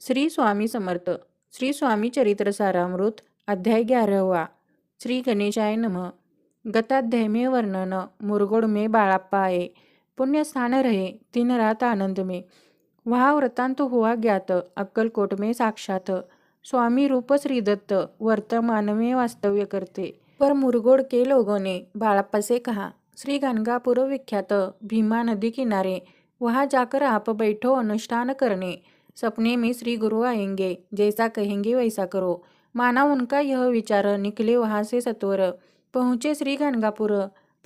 श्री स्वामी समर्थ. श्री स्वामी चरित्र सारामृत अध्याय 11वा. श्री गणेशाय नमः. गताध्याय में वर्णन. मुरगोड में बाळाप्पा आए. पुण्य स्थान रहे 3 रात आनंद में. वहाँ वृतांत हुआ ज्ञात. अक्कलकोट में साक्षात स्वामी रूप श्रीदत्त वर्तमान में वास्तव्य करते. पर मुरगोड के लोगों ने बाळाप्पा से कहा, श्री गंगापुर विख्यात भीमा नदी किनारे वहाँ जाकर आप बैठो अनुष्ठान करने. सपने में श्री गुरु आएंगे, जैसा कहेंगे वैसा करो. माना उनका यह विचार. निकले वहाँ से सत्वर. पहुँचे श्री गंगापुर,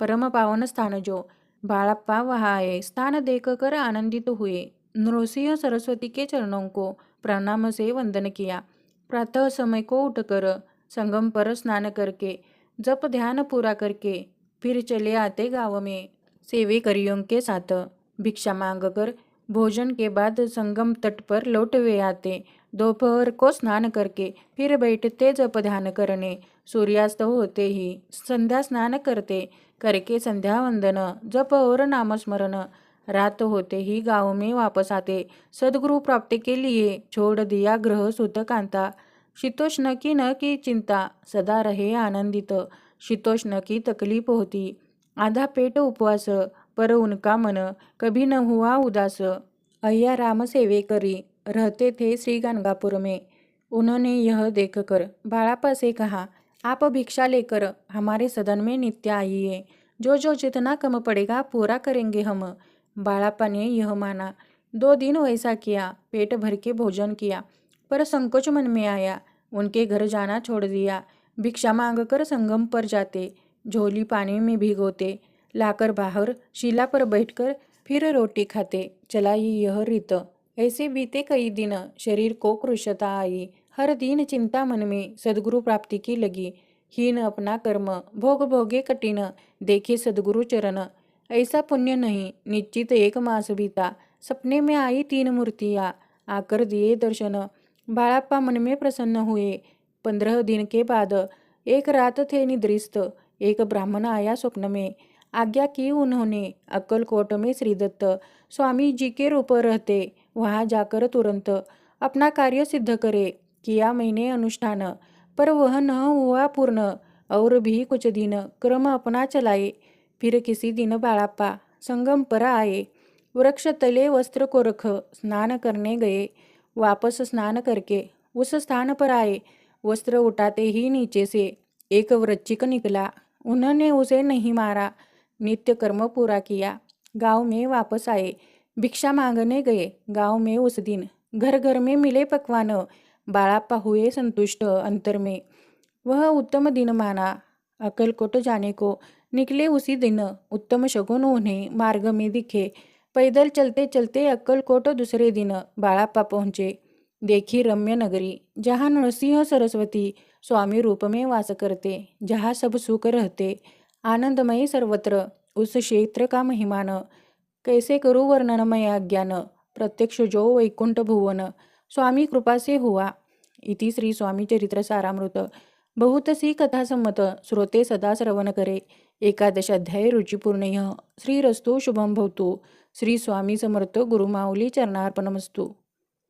परम पावन स्थान जो. बाळाप्पा वहाँ आए. स्थान देखकर आनंदित हुए. नृसिंह सरस्वती के चरणों को प्रणाम से वंदन किया. प्रातः समय को उठकर संगम पर स्नान करके जप ध्यान पूरा करके फिर चले आते गाँव में सेवेकरियों के साथ. भिक्षा मांगकर भोजन के बाद संगम तट पर लौट वे आते. दोपहर को स्नान करके फिर बैठते जप ध्यान करने. सूर्यास्त होते ही संध्या स्नान करते. करके संध्या वंदन जप और नामस्मरण. रात होते ही गांव में वापस आते. सद्गुरु प्राप्ति के लिए छोड़ दिया ग्रह सुत कांता. शीतोष्ण की न की चिंता, सदा रहे आनंदित. शीतोष्ण की तकलीफ होती. आधा पेट उपवास, पर उनका मन कभी न हुआ उदास. अय्या राम सेवेकरी रहते थे श्री गंगापुर में. उन्होंने यह देखकर बाळाप्पा से कहा, आप भिक्षा लेकर हमारे सदन में नित्य आइए. जो जो जितना कम पड़ेगा पूरा करेंगे हम. बाळाप्पा ने यह माना. 2 दिन वैसा किया. पेट भर के भोजन किया, पर संकोच मन में आया. उनके घर जाना छोड़ दिया. भिक्षा मांगकर संगम पर जाते. झोली पानी में भिगोते. लाकर बाहर शिला पर बैठकर फिर रोटी खाते. चलाई यह रीत. ऐसे बीते कई दिन. शरीर को कृशता आई. हर दिन चिंता मन में सद्गुरु प्राप्ति की लगी. हीन अपना कर्म भोग भोगे कठिन. देखे सद्गुरु चरण ऐसा पुण्य नहीं. निश्चित 1 मास बीता. सपने में आई 3 मूर्तियाँ. आकर दिए दर्शन. बाळाप्पा मन में प्रसन्न हुए. 15 दिन के बाद एक रात थे निद्रिस्त. एक ब्राह्मण आया स्वप्न में. आज्ञा की उन्होंने. अक्कलकोट में श्रीदत्त स्वामी जी के रूप रहते. वहाँ जाकर तुरंत अपना कार्य सिद्ध करे. किया मैंने अनुष्ठान, पर वह न हुआ पूर्ण. और भी कुछ दिन क्रम अपना चलाए. फिर किसी दिन बाळाप्पा संगम पर आए. वृक्ष तले वस्त्र को रख स्नान करने गए. वापस स्नान करके उस स्थान पर आए. वस्त्र उठाते ही नीचे से एक वृश्चिक निकला. उन्होंने उसे नहीं मारा. नित्य कर्म पूरा किया. गांव में वापस आए. भिक्षा मांगने गए. गांव में उस दिन घर घर में मिले पकवान. बाळाप्पा हुए संतुष्ट अंतर में. वह उत्तम दिन माना. अक्कलकोट जाने को निकले उसी दिन. उत्तम शगुन उन्हें मार्ग में दिखे. पैदल चलते चलते अक्कलकोट दूसरे दिन बाळाप्पा पहुँचे. देखी रम्य नगरी, जहाँ नृसिंह सरस्वती स्वामी रूप में वास करते. जहाँ सब सुख रहते. आनंदमय सर्वत्र. उस क्षेत्र का महिमान कैसे करूँ वर्णन मैं अज्ञान. प्रत्यक्ष जो वैकुंठ भुवन स्वामी कृपा से हुआ. इति श्री स्वामी चरित्र सारामृत. बहुत सी कथा सम्मत. श्रोते सदा श्रवण करे. 11 अध्याय रुचिपूर्ण. श्रीरस्तु शुभम भवतु. श्री स्वामी समर्थ. गुरुमाऊली चरणार्पणमस्तु.